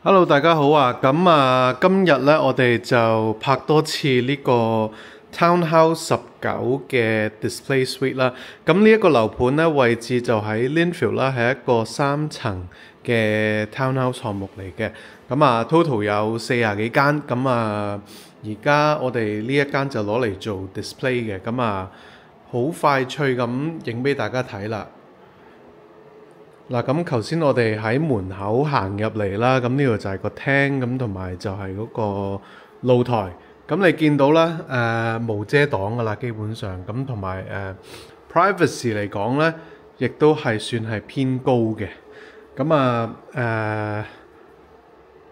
Hello，大家好啊！今日咧，我哋就拍多次呢個 Townhouse 19嘅 Display Suite 啦。咁呢一個樓盤咧，位置就喺 Lindfield 啦，係一個3層嘅 Townhouse 項目嚟嘅。total 有40幾間。而家我哋呢一間就攞嚟做 display 嘅。好快脆咁影俾大家睇啦。嗱，咁頭先我哋喺門口行入嚟啦，咁呢度就係個廳，咁同埋就係嗰個露台。咁你見到啦，無遮擋噶啦，基本上咁同埋privacy 嚟講咧，亦都係算係偏高嘅。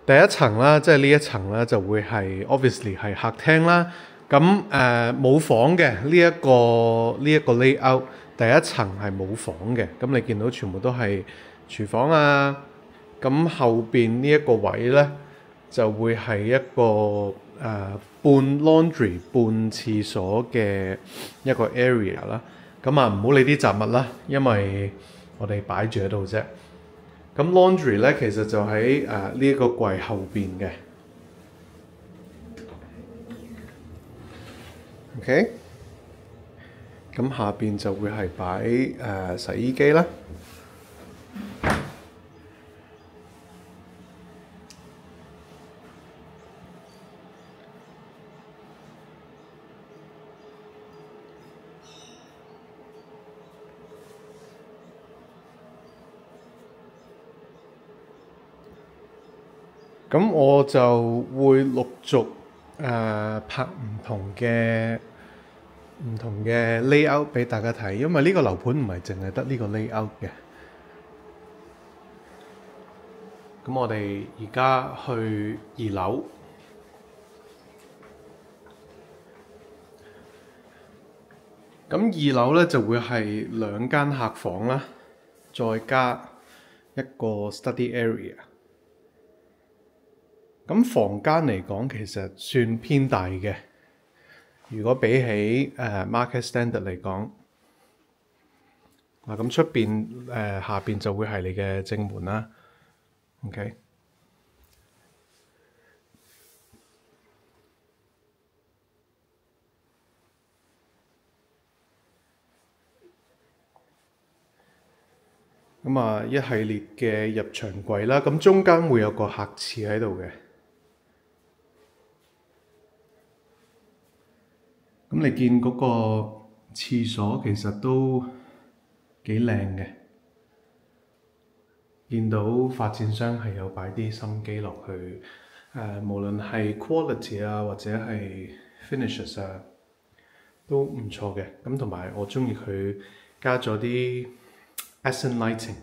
第一層啦，即係呢一層咧，就會係 obviously 係客廳啦。冇房嘅呢一個 layout。第一層係冇房嘅，咁你見到全部都係廚房啊。咁後邊呢一個位呢，就會係一個半 laundry 半廁所嘅一個 area 啦。唔好理啲雜物啦，因為我哋擺住喺度啫。咁 laundry 呢，其實就喺呢一個櫃後邊嘅。OK。咁下邊就會係擺洗衣機啦。咁我就會陸續拍唔同嘅layout 俾大家睇，因為呢個樓盤唔係淨係得呢個 layout 嘅。咁我哋而家去2樓。咁2樓咧就會係2間客房啦，再加一個 study area。咁房間嚟講，其實算偏大嘅。如果比起market standard 嚟講，咁出邊下邊就會係你嘅正門啦。OK。一系列嘅入牆櫃啦，咁中間會有個客廁喺度嘅。咁你見嗰個廁所其實都幾靚嘅，見到發展商係有擺啲心機落去，無論係 quality 啊或者係 finishes 啊，都唔錯嘅。咁同埋我鍾意佢加咗啲 accent lighting，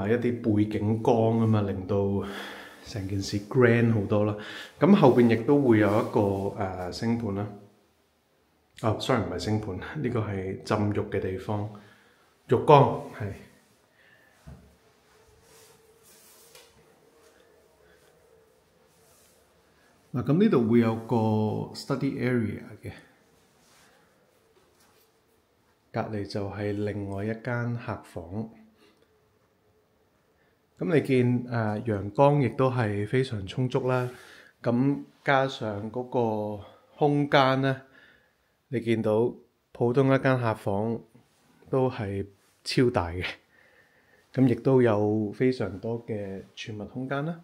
一啲背景光令到成件事 grand 好多啦。咁後邊亦都會有一個星盤啦。sorry 唔係星盤，呢個係浸浴嘅地方，浴缸係。咁呢度會有個 study area 嘅，隔離就係另外一間客房。咁你見陽光亦都係非常充足啦。咁加上嗰個空間咧，你見到普通一間客房都係超大嘅，咁亦都有非常多嘅儲物空間啦。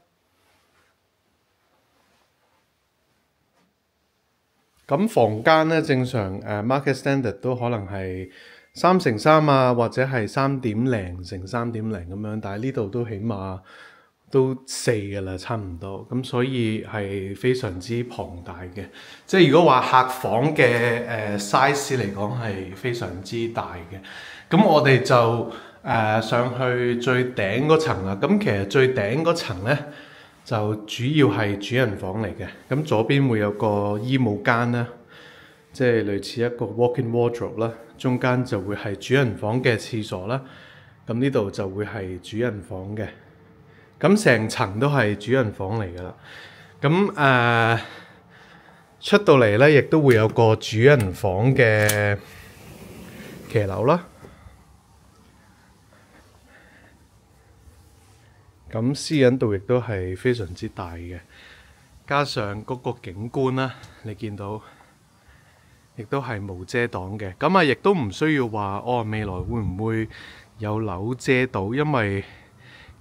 咁房間咧，正常market standard 都可能係3x3啊，或者係3.0x3.0咁樣，但係呢度都起碼都4㗎啦，差唔多。咁所以係非常之龐大嘅，即係如果話客房嘅size 嚟講係非常之大嘅。咁我哋就上去最頂嗰層啦。咁其實最頂嗰層咧就主要係主人房嚟嘅。咁左邊會有個衣帽間啦，即係類似一個 walk-in wardrobe 啦。中間就會係主人房嘅廁所啦。咁呢度就會係主人房嘅。咁成層都係主人房嚟㗎啦。咁出到嚟咧，亦都會有個主人房嘅騎樓啦。咁私隱度亦都係非常之大嘅，加上嗰個景觀啦，你見到亦都係無遮擋嘅。咁啊，亦都唔需要話未來會唔會有樓遮到，因為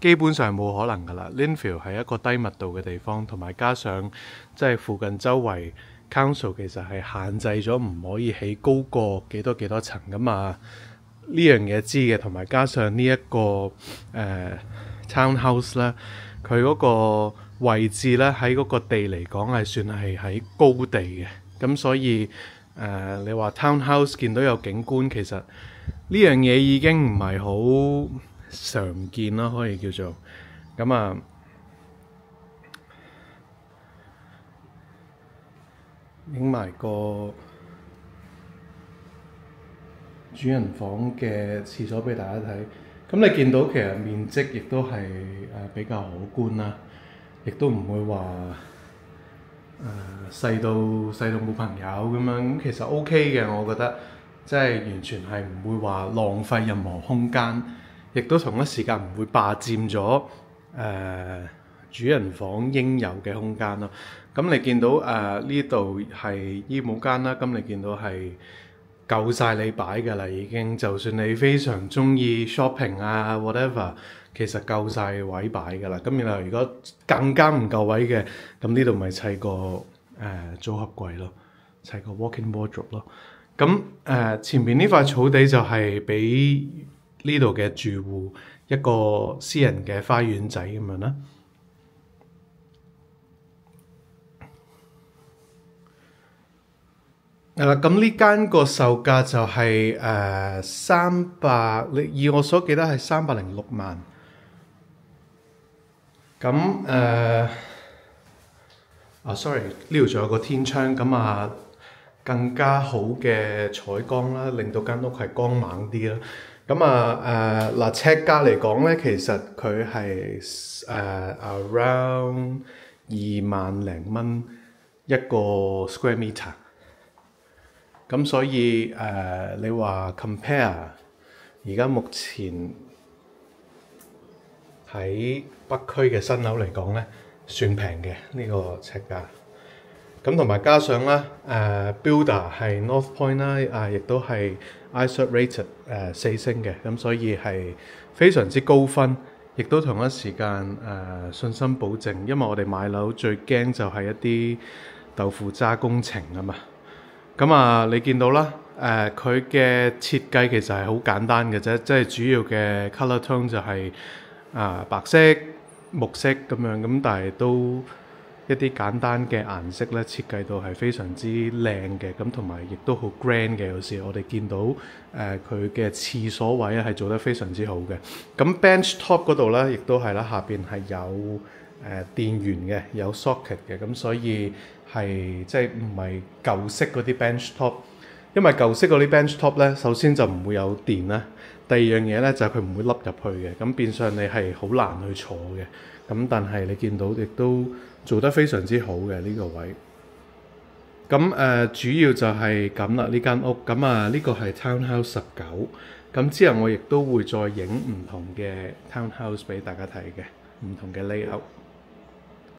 基本上冇可能噶啦。Lindfield 係一個低密度嘅地方，同埋加上即係附近周圍 Council 其實係限制咗唔可以起高過幾多層噶嘛。呢樣嘢知嘅，同埋加上呢一個townhouse 咧，佢嗰個位置咧喺嗰個地嚟講係算係喺高地嘅，咁所以你話 townhouse 見到有景觀，其實呢樣嘢已經唔係好常見啦，可以叫做咁啊。影埋個主人房嘅廁所俾大家睇，咁你見到其實面積亦都係比較可觀啦，亦都唔會話細到冇朋友咁樣，咁其實 OK 嘅，我覺得即係完全係唔會話浪費任何空間，亦都同一時間唔會霸佔咗主人房應有嘅空間咯。咁你見到呢度係衣帽間啦，咁你見到係夠晒你擺㗎啦，已經。就算你非常中意 shopping 啊 whatever， 其實夠晒位擺㗎啦。咁然後如果更加唔夠位嘅，咁呢度咪砌個組合櫃咯，砌個 walk-in wardrobe 咯。咁前面呢塊草地就係俾呢度嘅住戶一個私人嘅花園仔咁樣啦。咁呢間個售價就係以我所記得係306萬。咁sorry，呢度仲有個天窗，咁更加好嘅採光啦，令到間屋係光猛啲啦。咁尺價嚟講咧，其實佢係around 2萬零蚊一個 square meter。咁所以你話 compare 而家目前喺北區嘅新樓嚟講咧，算平嘅呢個尺價。咁同埋加上咧builder 係 North Point 啦，亦都係 ISO rated 4星嘅，咁所以係非常之高分，亦都同一時間信心保證，因為我哋買樓最驚就係一啲豆腐渣工程啊嘛。咁你見到啦，佢嘅設計其實係好簡單嘅啫，即係主要嘅 colour tone 就係白色、木色咁樣，咁但係都一啲簡單嘅顏色咧，設計到係非常之靚嘅，咁同埋亦都好 grand 嘅。有時我哋見到佢嘅廁所位係做得非常之好嘅。咁 bench top 嗰度咧，亦都係啦，下邊係有電源嘅，有 socket 嘅，咁所以係即係唔係舊式嗰啲 bench top，因為舊式嗰啲 bench top 咧，首先就唔會有電啦，第二樣嘢咧就係佢唔會凹入去嘅，咁變相你係好難去坐嘅。咁但係你見到亦都做得非常之好嘅呢個位。咁主要就係咁啦，呢間屋。咁呢個係 Townhouse 19。咁之後我亦都會再影唔同嘅 Townhouse 俾大家睇嘅，唔同嘅 layout。